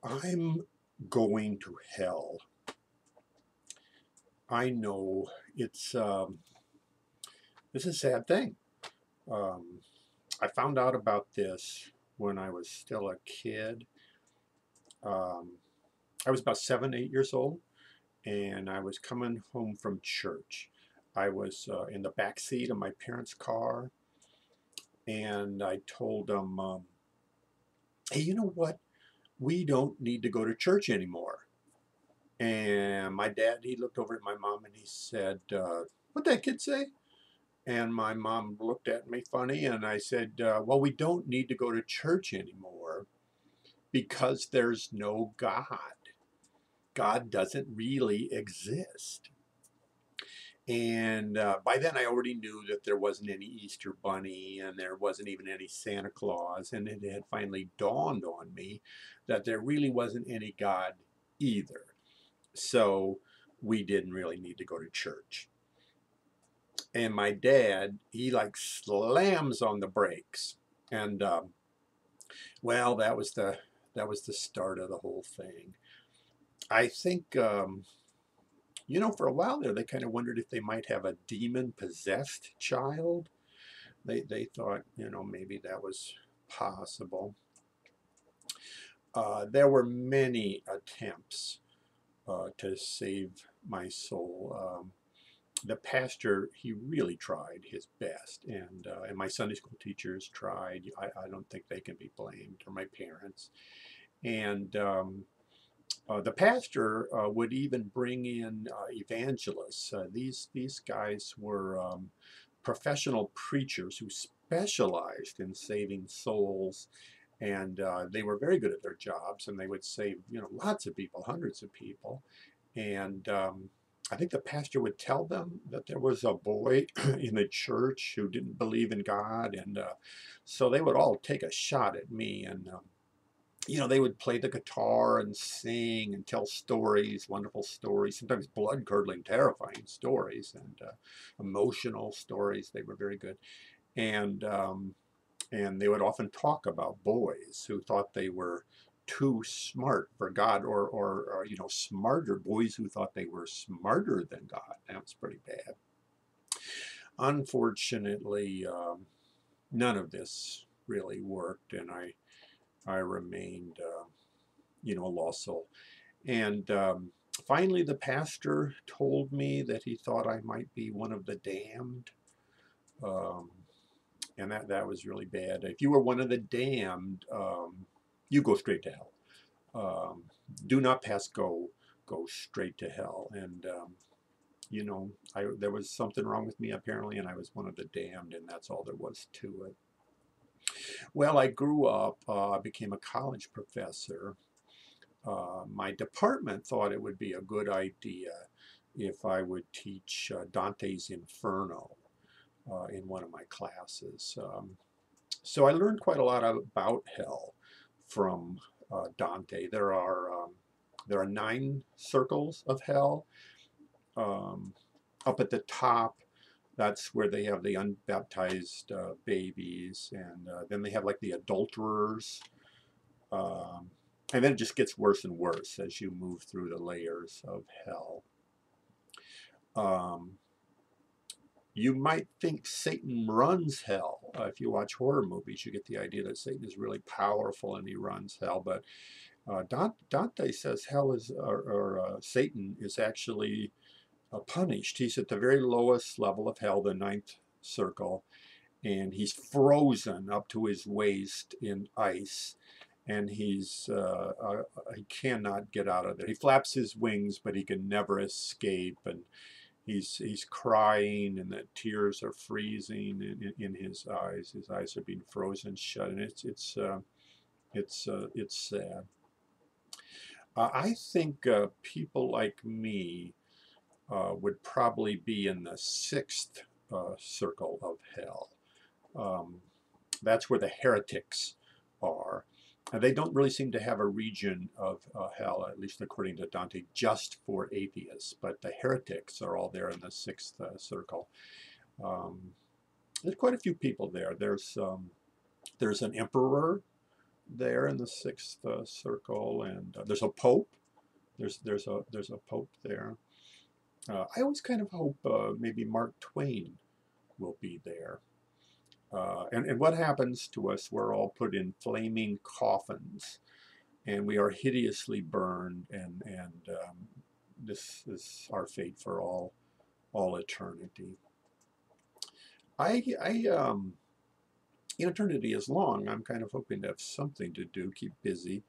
I'm going to hell. I know it's this is a sad thing. Um, I found out about this when I was still a kid. Um, I was about 7, 8 years old, and I was coming home from church. I was in the back seat of my parents' car, and I told them, "Hey, you know what? We don't need to go to church anymore." And my dad, he looked over at my mom and he said, "What'd that kid say?" And my mom looked at me funny, and I said, "Well, we don't need to go to church anymore because there's no God. God doesn't really exist." And by then, I already knew that there wasn't any Easter Bunny and there wasn't even any Santa Claus. And it had finally dawned on me that there really wasn't any God either. So we didn't really need to go to church. And my dad, he like slams on the brakes. And well, that was the start of the whole thing. I think for a while there, they kind of wondered if they might have a demon possessed child. They thought, maybe that was possible. There were many attempts to save my soul. The pastor, he really tried his best, and my Sunday school teachers tried. I don't think they can be blamed, or my parents. And the pastor would even bring in evangelists. These guys were professional preachers who specialized in saving souls, and they were very good at their jobs, and they would save lots of people, hundreds of people. And I think the pastor would tell them that there was a boy in the church who didn't believe in God, and so they would all take a shot at me, and they would play the guitar and sing and tell stories, wonderful stories, sometimes blood-curdling, terrifying stories, and emotional stories. They were very good, and they would often talk about boys who thought they were too smart for God, or smarter boys who thought they were smarter than God. That was pretty bad. Unfortunately, none of this really worked, and I remained, a lost soul. And finally, the pastor told me that he thought I might be one of the damned. Um, and that was really bad. If you were one of the damned, you go straight to hell. Um, do not pass go, go straight to hell. And there was something wrong with me apparently, and I was one of the damned, and that's all there was to it. Well, I grew up, became a college professor. My department thought it would be a good idea if I would teach Dante's Inferno in one of my classes. So I learned quite a lot about hell from Dante. There are 9 circles of hell. Um, Up at the top, that's where they have the unbaptized babies, and then they have like the adulterers. Um, and then it just gets worse and worse as you move through the layers of hell. Um, you might think Satan runs hell. If you watch horror movies, you get the idea that Satan is really powerful and he runs hell. But Dante says hell is, or Satan is actually punished. He's at the very lowest level of hell, the ninth circle, and he's frozen up to his waist in ice, and he cannot get out of there. He flaps his wings, but he can never escape, and he's crying, and the tears are freezing in his eyes. His eyes are being frozen shut, and it's sad. I think people like me would probably be in the sixth circle of hell. Um, that's where the heretics are. They don't really seem to have a region of hell, at least according to Dante, just for atheists. But the heretics are all there in the sixth circle. Um, there's quite a few people there. There's an emperor. there in the sixth circle, and there's a pope. There's a pope there. I always kind of hope maybe Mark Twain will be there. And what happens to us? We're all put in flaming coffins, and we are hideously burned, and this is our fate for all eternity. I eternity is long. I'm kind of hoping to have something to do, keep busy,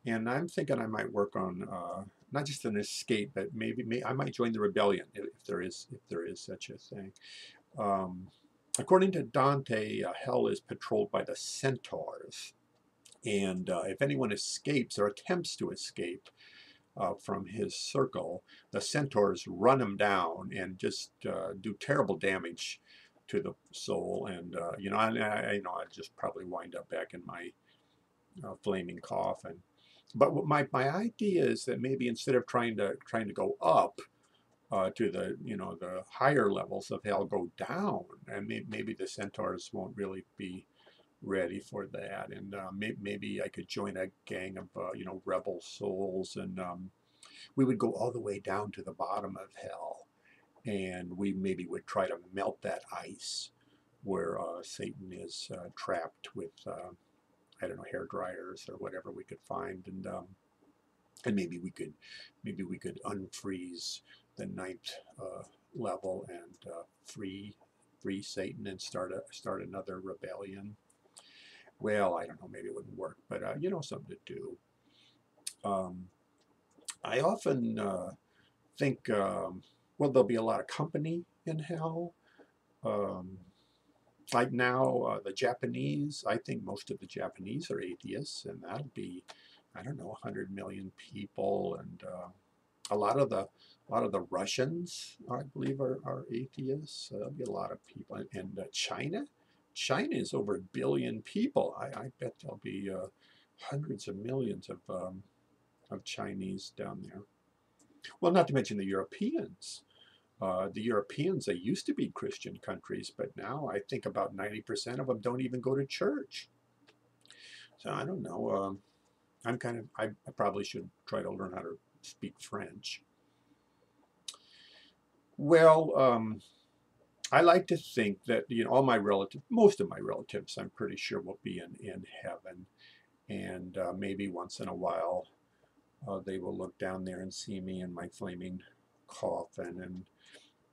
and I'm thinking I might work on not just an escape, but maybe I might join the rebellion if there is such a thing. Um, According to Dante, hell is patrolled by the centaurs, and if anyone escapes or attempts to escape from his circle, the centaurs run him down and just do terrible damage to the soul. And I just probably wind up back in my flaming coffin. But my idea is that maybe instead of trying to go up to the higher levels of hell, go down, and maybe the centaurs won't really be ready for that. And maybe I could join a gang of rebel souls, and we would go all the way down to the bottom of hell, and we maybe would try to melt that ice where Satan is trapped with I don't know, hair dryers or whatever we could find, and maybe we could unfreeze the ninth level and free Satan and start another rebellion. Well, I don't know, maybe it wouldn't work, but something to do. Um, I often think, well, there'll be a lot of company in hell. Um, like now, the Japanese, I think most of the Japanese are atheists, and that'll be, I don't know, 100 million people, and a lot of the Russians, I believe, are atheists. So there'll be a lot of people, and China is over 1 billion people. I bet there'll be hundreds of millions of Chinese down there. Well, not to mention the Europeans. The Europeans, they used to be Christian countries, but now I think about 90% of them don't even go to church. So I don't know. I probably should try to learn how to speak French. Well, I like to think that all my relatives, most of my relatives, I'm pretty sure will be in heaven, and maybe once in a while they will look down there and see me in my flaming coffin, and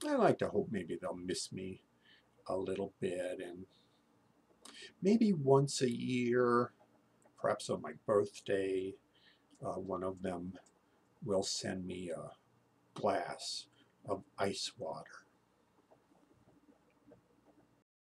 I like to hope maybe they'll miss me a little bit, and maybe once a year, perhaps on my birthday, one of them will send me a glass of ice water.